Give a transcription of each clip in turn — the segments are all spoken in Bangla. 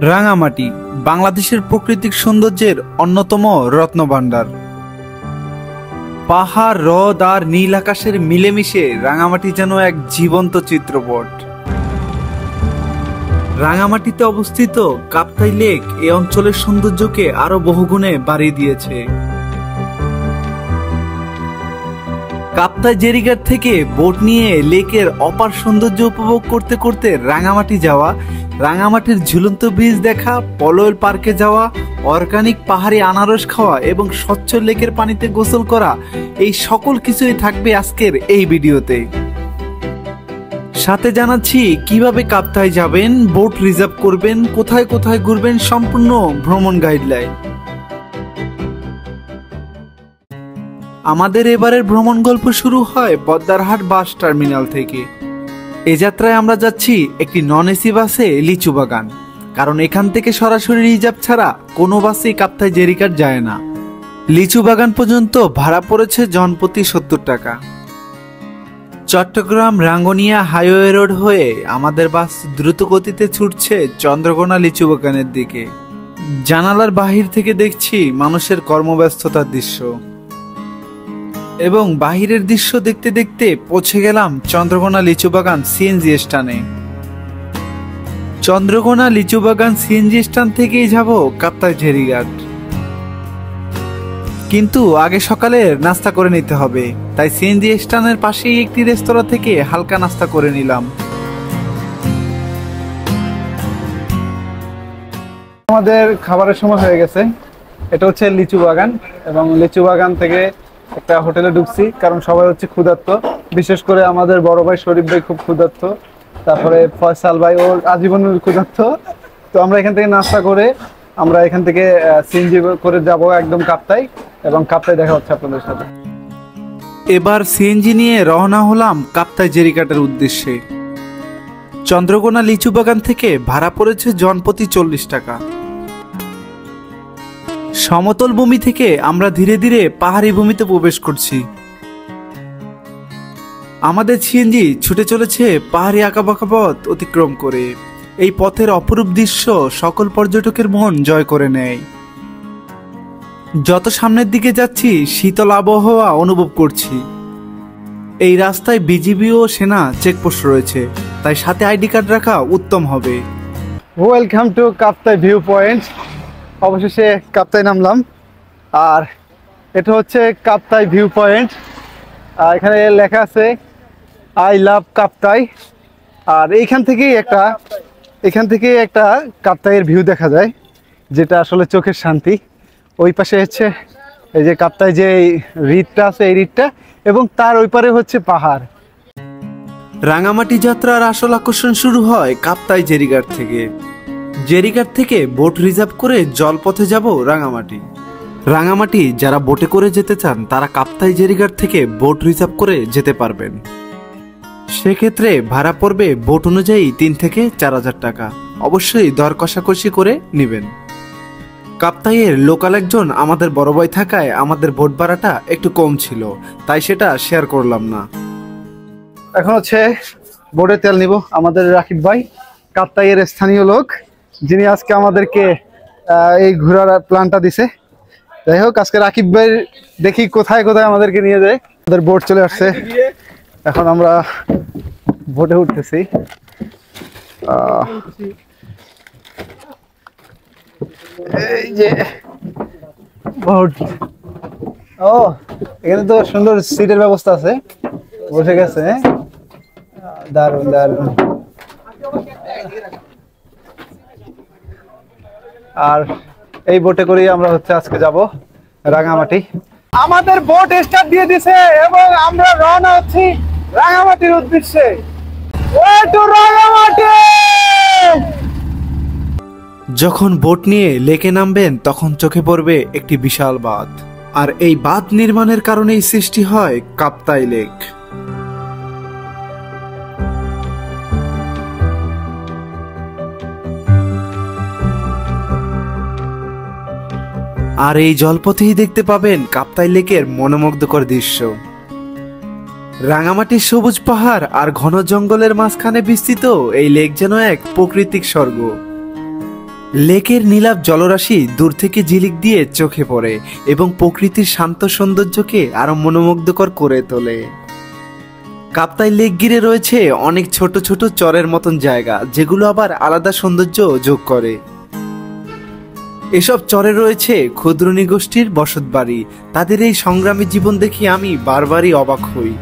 রাঙামাটি বাংলাদেশের প্রাকৃতিক সৌন্দর্যের অন্যতম রত্নভাণ্ডার। পাহাড়, হ্রদ আর নীল আকাশের মিলেমিশে রাঙামাটি যেন এক জীবন্ত চিত্রপট। রাঙামাটিতে অবস্থিত কাপ্তাই লেক এই অঞ্চলের সৌন্দর্যকে আরো বহুগুণে বাড়িয়ে দিয়েছে। কাপ্তাই জেরিঘাট থেকে বোট নিয়ে লেকের অপার সৌন্দর্য উপভোগ করতে করতে রাঙামাটি যাওয়া, রাঙামাটির ঝুলন্ত ব্রিজ দেখা, পলয়ের পার্কে যাওয়া, অর্গানিক পাহাড়ি আনারস খাওয়া এবং স্বচ্ছ লেকের পানিতে গোসল করা, এই সকল কিছুই থাকবে আজকের এই ভিডিওতে। সাথে জানাচ্ছি কিভাবে কাপ্তাই যাবেন, বোট রিজার্ভ করবেন, কোথায় কোথায় ঘুরবেন, সম্পূর্ণ ভ্রমণ গাইডলাইন। আমাদের এবারের ভ্রমণ গল্প শুরু হয় পদ্মারহাট বাস টার্মিনাল থেকে। এ যাত্রায় আমরা যাচ্ছি একটি নন এসি বাসে লিচু বাগান, কারণ এখান থেকে সরাসরি রিজার্ভ ছাড়া কোনো বাসেই কাপ্তাই জেরিঘাট যায় না। লিচু বাগান পর্যন্ত ভাড়া পড়েছে জনপ্রতি 70 টাকা। চট্টগ্রাম রাঙ্গুনিয়া হাইওয়ে রোড হয়ে আমাদের বাস দ্রুত গতিতে ছুটছে চন্দ্রকোনা লিচু বাগানের দিকে। জানালার বাহির থেকে দেখছি মানুষের কর্মব্যস্ততার দৃশ্য এবং বাহিরের দৃশ্য দেখতে দেখতে পৌঁছে গেলাম চন্দ্রকোনা লিচু বাগান সিএনজি স্ট্যান্ডে। চন্দ্রকোনা লিচু বাগান সিএনজি স্ট্যান্ড থেকেই যাব কাপ্তাই জেরিঘাট, কিন্তু আগে সকালে নাস্তা করে নিতে হবে, তাই সিএনজি স্ট্যান্ডের পাশেই একটি রেস্তোরাঁ থেকে হালকা নাস্তা করে নিলাম। আমাদের খাবারের সময় হয়ে গেছে। এটা হচ্ছে লিচু বাগান এবং লিচু বাগান থেকে একটা হোটেলে ঢুকছি, কারণ সবাই হচ্ছে ক্ষুধার্ত। বিশেষ করে আমাদের বড় ভাই শরীফ ভাই খুব ক্ষুধার্ত, তারপরে ফয়সাল ভাই ওর আজীবনের ক্ষুধার্ত। তো আমরা এখান থেকে নাস্তা করে আমরা এখান থেকে সিএনজি করে যাব একদম কাপ্তাই, এবং কাপ্তাই দেখা হচ্ছে আপনাদের সাথে। এবার সিএনজি নিয়ে রওনা হলাম কাপ্তাই জেরিঘাটের উদ্দেশ্যে। চন্দ্রকোনা লিচু বাগান থেকে ভাড়া পড়েছে জনপ্রতি 40 টাকা। সমতল ভূমি থেকে আমরা ধীরে ধীরে পাহাড়ি ভূমিতে প্রবেশ করছি। আমাদের সিএনজি ছুটে চলেছে পাহাড়ি আঁকাবাঁকা পথ অতিক্রম করে। এই পথের অপরূপ দৃশ্য সকল পর্যটকের মন জয় করে নেয়। যত সামনের দিকে যাচ্ছি শীতল আবহাওয়া অনুভব করছি। এই রাস্তায় বিজিবি ও সেনা চেকপোস্ট রয়েছে, তাই সাথে আইডি কার্ড রাখা উত্তম হবে। Welcome to Kaptai view point. অবশেষে কাপ্তাই নামলাম, আর এটা হচ্ছে কাপ্তাই ভিউ পয়েন্ট। এখানে লেখা আছে আই লাভ কাপ্তাই। আর এখান থেকেই একটা কাপ্তাইয়ের ভিউ দেখা যায়, যেটা আসলে চোখের শান্তি। ওই পাশে হচ্ছে এই যে কাপ্তাই যে হ্রদটা আছে, এই হ্রদটা, এবং তার ওই পারে হচ্ছে পাহাড়। রাঙামাটি যাত্রার আসল আকর্ষণ শুরু হয় কাপ্তাই জেরিঘাট থেকে। জেরিঘাট থেকে বোট রিজার্ভ করে জলপথে যাব রাঙামাটি। রাঙামাটি যারা বোটে করে যেতে চান তারা কাপ্তাই জেরিঘাট থেকে বোট রিজার্ভ করে যেতে পারবেন। সেক্ষেত্রে ভাড়া পড়বে বোট অনুযায়ী 3 থেকে 4,000 টাকা। অবশ্যই দর কষাকষি করে নেবেন। কাপ্তাইয়ের লোকাল একজন আমাদের বড় ভাই থাকায় আমাদের বোট ভাড়াটা একটু কম ছিল, তাই সেটা শেয়ার করলাম না। এখন হচ্ছে বোটে তেল নিব। আমাদের রাকিব ভাই কাপ্তাইয়ের স্থানীয় লোক, যিনি আজকে আমাদেরকে এই ঘোরার প্ল্যানটা দিছে। যাই হোক, আজকে রাকিব ভাই দেখি কোথায় কোথায় আমাদেরকে নিয়ে যায়। আমাদের বোট চলে আসছে, এখন আমরা বোটে উঠতেছি। এই যে বোট, ও এখানে তো সুন্দর সিটের ব্যবস্থা আছে, বসে গেছে। দারুণ দারুণ। আর এই বোটে করেই আমরা হচ্ছে আজকে যাব রাঙামাটি। আমাদের বোট স্টার্ট দিয়ে দিছে এবং আমরা রওনা হচ্ছি রাঙামাটির উদ্দেশ্যে। Way to Rangamati. যখন বোট নিয়ে লেকে নামবেন তখন চোখে পড়বে একটি বিশাল বাঁধ, আর এই বাঁধ নির্মাণের কারণেই সৃষ্টি হয় কাপ্তাই লেক। আর এই জলপথেই দেখতে পাবেন কাপ্তাই লেকের মনোমুগ্ধকর দৃশ্য। রাঙামাটির সবুজ পাহাড় আর ঘন জঙ্গলের মাঝখানে বিস্তৃত এই লেক যেন এক প্রাকৃতিক স্বর্গ। লেকের নীলাভ জলরাশি দূর থেকে ঝিলিক দিয়ে চোখে পড়ে এবং প্রকৃতির শান্ত সৌন্দর্যকে আরো মনোমুগ্ধকর করে তোলে। কাপ্তাই লেক ঘিরে রয়েছে অনেক ছোট ছোট চরের মতন জায়গা, যেগুলো আবার আলাদা সৌন্দর্য যোগ করে। এসব চরে রয়েছে ক্ষুদ্র নৃগোষ্ঠীর বসতবাড়ি। তাদের এই সংগ্রামী জীবন দেখে আমি বারবারই অবাক হই।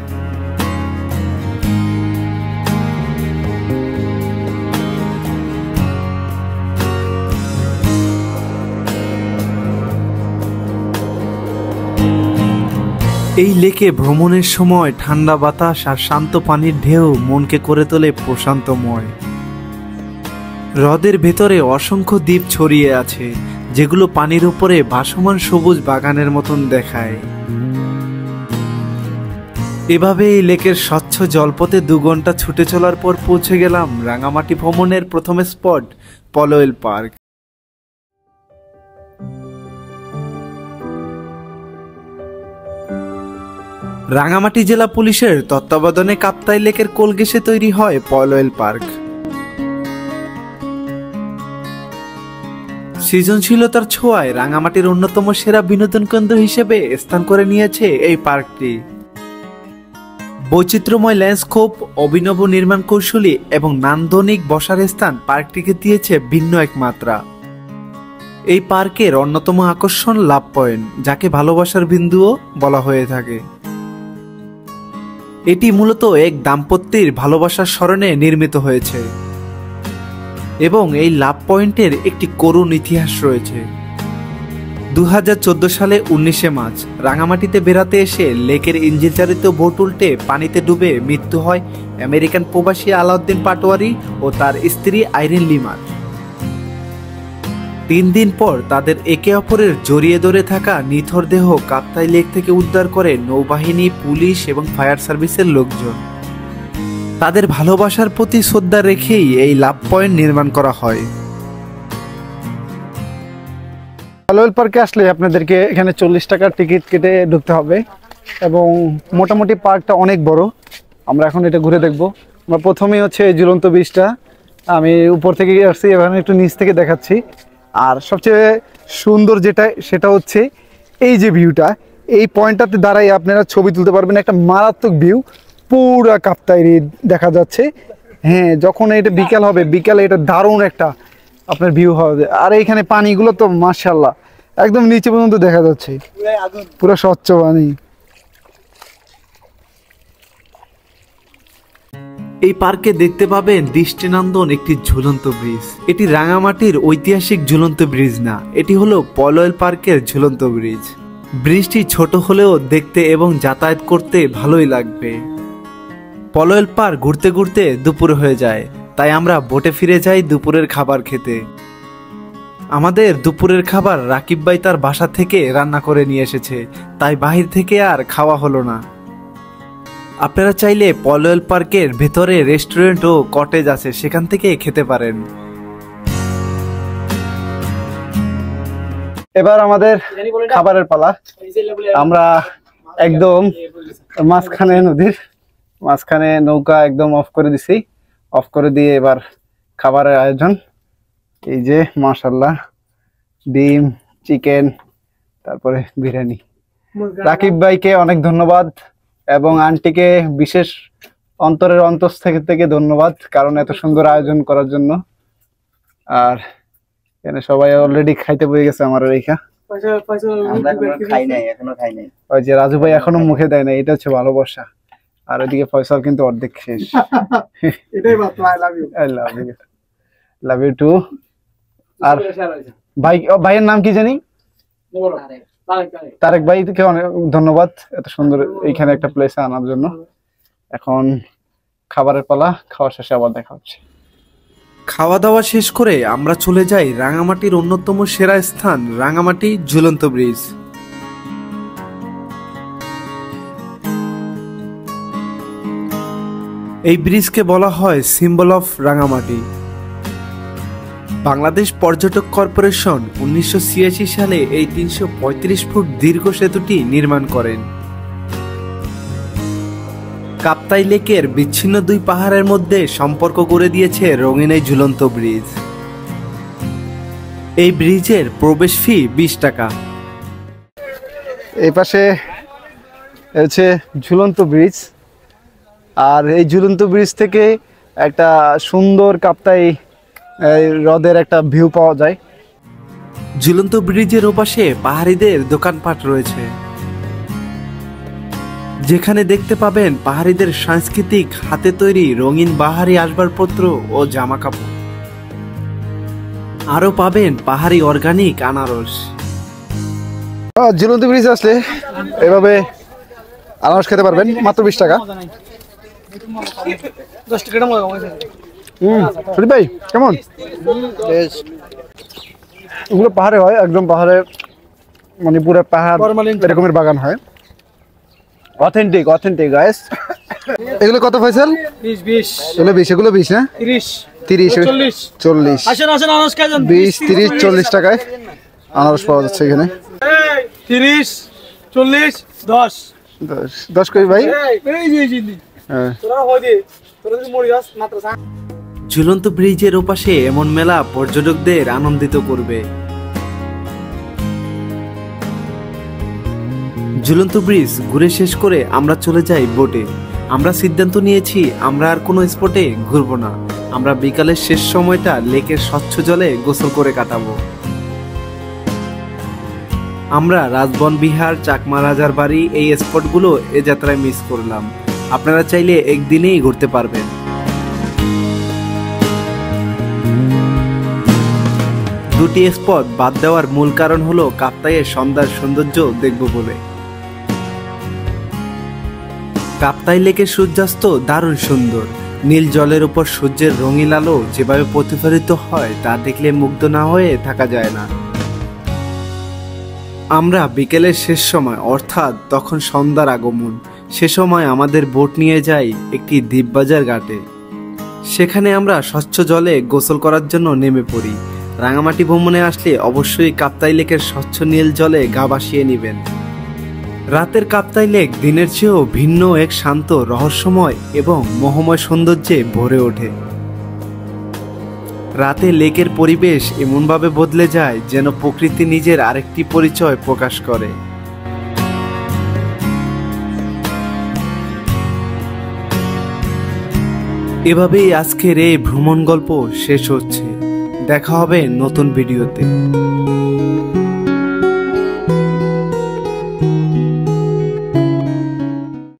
এই লেকে ভ্রমণের সময় ঠান্ডা বাতাস আর শান্ত পানির ঢেউ মনকে করে তোলে প্রশান্তময়। হ্রদের ভেতরে অসংখ্য দ্বীপ ছড়িয়ে আছে, যেগুলো পানির উপরে ভাসমান সবুজ বাগানের মতন দেখায়। এভাবে এই লেকের স্বচ্ছ জলপথে 2 ঘন্টা ছুটে চলার পর পৌঁছে গেলাম রাঙামাটি ভ্রমণের প্রথম স্পট পলওয়েল পার্ক। রাঙামাটি জেলা পুলিশের তত্ত্বাবধানে কাপ্তাই লেকের কোল ঘেঁষে তৈরি হয় পলওয়েল পার্ক। সৃজনশীলতার ছোঁয়ায় রাঙামাটির অন্যতম সেরা বিনোদন কেন্দ্র হিসেবে স্থান করে নিয়েছে এই পার্কটি। বৈচিত্র্যময় ল্যান্ডস্কেপ, অভিনব নির্মাণ কৌশলী এবং নান্দনিক বসার স্থান পার্কটিকে দিয়েছে ভিন্ন এক মাত্রা। এই পার্কের অন্যতম আকর্ষণ লাভ পয়েন্ট, যাকে ভালোবাসার বিন্দুও বলা হয়ে থাকে। এটি মূলত এক দাম্পত্যের ভালোবাসার স্মরণে নির্মিত হয়েছে এবং এই লাভ পয়েন্টের একটি করুণ ইতিহাস রয়েছে। 2014 সালে 19শে মার্চ রাঙামাটিতে বেড়াতে এসে লেকের ইঞ্জিন চালিত বোট উল্টে পানিতে ডুবে মৃত্যু হয় আমেরিকান প্রবাসী আলাউদ্দিন পাটোয়ারি ও তার স্ত্রী আইরিন লিমার। 3 দিন পর তাদের একে অপরের জড়িয়ে ধরে থাকা নিথর দেহ কাপ্তাই লেক থেকে উদ্ধার করে নৌবাহিনী, পুলিশ এবং ফায়ার সার্ভিসের লোকজন। তাদের ভালোবাসার প্রতি শ্রদ্ধা রেখেই এই লাভ পয়েন্ট নির্মাণ করা হয়। পলওয়েল পার্কে আসলে আপনাদেরকে এখানে 40 টাকার টিকিট কেটে ঢুকতে হবে এবং মোটামুটি পার্কটা অনেক বড়। আমরা এখন এটা ঘুরে দেখব। আমরা প্রথমেই হচ্ছে ঝুলন্ত ব্রিজটা, আমি উপর থেকে আসছি, এখানে একটু নিচ থেকে দেখাচ্ছি। আর সবচেয়ে সুন্দর যেটা সেটা হচ্ছে এই যে ভিউটা, এই পয়েন্টটাতে দাঁড়াই আপনারা ছবি তুলতে পারবেন। একটা মারাত্মক ভিউ, পুরা কাপ্তাই দেখা যাচ্ছে। হ্যাঁ, যখন এটা বিকাল হবে, বিকালে এটা দারুণ একটা আপনার ভিউ হবে। আর এইখানে পানিগুলো তো মাশাআল্লাহ একদম নিচে পর্যন্ত দেখা যাচ্ছে, পুরো স্বচ্ছ পানি। এই পার্কে দেখতে পাবেন দৃষ্টিনন্দন একটি ঝুলন্ত ব্রিজ। এটি রাঙামাটির ঐতিহাসিক ঝুলন্ত ব্রিজ না, এটি হলো পলওয়েল পার্কের ঝুলন্ত ব্রিজ। ব্রিজটি ছোট হলেও দেখতে এবং যাতায়াত করতে ভালোই লাগবে। পলওয়েল পার্ক ঘুরতে ঘুরতে দুপুর হয়ে যায়, তাই আমরা বোটে ফিরে যাই দুপুরের খাবার খেতে। আমাদের দুপুরের খাবার রাকিব ভাই তার বাসা থেকে রান্না করে নিয়ে এসেছে, তাই বাহির থেকে আর খাওয়া হলো না। আপনারা চাইলে পলওয়েল পার্কের ভেতরে রেস্টুরেন্ট ও কটেজ আছে, সেখান থেকে খেতে পারেন। এবার আমাদের খাবারের পালা। আমরা একদম মাঝখানে, নদীর মাঝখানে নৌকা একদম অফ করে দিছি। অফ করে দিয়ে এবার খাবারের আয়োজন। এই যে মাশাআল্লাহ, ডিম, চিকেন, তারপরে বিরিয়ানি। রাকিব ভাইকে অনেক ধন্যবাদ এবং আন্টিকে বিশেষ অন্তরের অন্তঃস্থ থেকে ধন্যবাদ, কারণ এত সুন্দর আয়োজন করার জন্য। আর এখানে সবাই অলরেডি খাইতে বসে গেছে। আমার রেখা ওই যে রাজু ভাই এখনো মুখে দেয় না, এটা হচ্ছে ভালোবাসা। আর ওইদিকে ফয়সাল কিন্তু অর্ধেক শেষ। Love you two. আর ভাই, ভাইয়ের নাম কি জানি? তারেক ভাইকে অনেক ধন্যবাদ এত সুন্দর এইখানে একটা প্লেসে আনার জন্য। এখন খাবারের পালা, খাওয়া শেষে আবার দেখা হচ্ছে। খাওয়া দাওয়া শেষ করে আমরা চলে যাই রাঙামাটির অন্যতম সেরা স্থান রাঙামাটি ঝুলন্ত ব্রিজ। এই ব্রিজকে বলা হয় সিম্বল অফ রাঙামাটি। বাংলাদেশ পর্যটক কর্পোরেশন 1986 সালে এই 335 ফুট দীর্ঘ সেতুটি নির্মাণ করেন। কাপ্তাই লেকের বিচ্ছিন্ন 2 পাহাড়ের মধ্যে সম্পর্ক গড়ে দিয়েছে রঙিন এই ঝুলন্ত ব্রিজ। এই ব্রিজের প্রবেশ ফি 20 টাকা। এই পাশে হচ্ছে ঝুলন্ত ব্রিজ, আর এই ঝুলন্ত ব্রিজ থেকে একটা সুন্দর কাপ্তাই হ্রদের একটা ভিউ পাওয়া যায়। ঝুলন্ত ব্রিজের ওপাশে পাহাড়িদের দোকানপাট রয়েছে, যেখানে দেখতে পাবেন পাহাড়িদের সাংস্কৃতিক হাতে তৈরি রঙিন বাহারি আসবাবপত্র ও জামা কাপড়। আরো পাবেন পাহাড়ি অর্গানিক আনারস। ঝুলন্ত ব্রিজ আসলে এভাবে আনারস খেতে পারবেন মাত্র 20 টাকা। সুদীপ ভাই কেমন? ওগুলো পাহাড়ে হয়, একদম পাহাড়ে, মানে পুরো পাহাড় এরকমের বাগান হয়। Authentic guys. এগুলো কত ফয়সাল? 20 এগুলো 20, এগুলো 20 না 30 40 আসেন আনারস খাই যান। 20 30 40 টাকায় আনারস পাওয়া যাচ্ছে এখানে। 30 40 10 10 কই ভাই? হ্যাঁ তোরা হয় দে, তোরা যদি মরি যাস মাত্র। ঝুলন্ত ব্রিজের ওপাশে এমন মেলা পর্যটকদের আনন্দিত করবে। ঝুলন্ত ব্রিজ ঘুরে শেষ করে আমরা চলে যাই বোটে। আমরা সিদ্ধান্ত নিয়েছি আমরা আর কোনো স্পটে ঘুরবো না, আমরা বিকালের শেষ সময়টা লেকের স্বচ্ছ জলে গোসল করে কাটাবো। আমরা রাজবন বিহার, চাকমা রাজার বাড়ি এই স্পটগুলো এ যাত্রায় মিস করলাম। আপনারা চাইলে একদিনেই ঘুরতে পারবেন। দুটি স্পট বাদ দেওয়ার মূল কারণ হলো কাপ্তাইয়ের সন্ধ্যার সৌন্দর্য দেখব বলে। কাপ্তাই লেকের সূর্যাস্ত দারুণ সুন্দর। নীল জলের উপর সূর্যের রঙিন আলো যেভাবে প্রতিফলিত হয় তা দেখলে মুগ্ধ না হয়ে থাকা যায় না। আমরা বিকেলের শেষ সময়, অর্থাৎ তখন সন্ধ্যার আগমন, সে সময় আমাদের বোট নিয়ে যাই একটি দ্বীপবাজার ঘাটে। সেখানে আমরা স্বচ্ছ জলে গোসল করার জন্য নেমে পড়ি। রাঙামাটি ভ্রমণে আসলে অবশ্যই কাপ্তাই লেকের স্বচ্ছ নীল জলে গা ভাসিয়ে নেবেন। রাতের কাপ্তাই লেক দিনের চেয়েও ভিন্ন এক শান্ত, রহস্যময় এবং মোহময় সৌন্দর্যে ভরে ওঠে। রাতে লেকের পরিবেশ এমনভাবে বদলে যায় যেন প্রকৃতি নিজের আরেকটি পরিচয় প্রকাশ করে। এভাবেই আজকের এই ভ্রমণ গল্প শেষ হচ্ছে। দেখা হবে নতুন ভিডিওতে।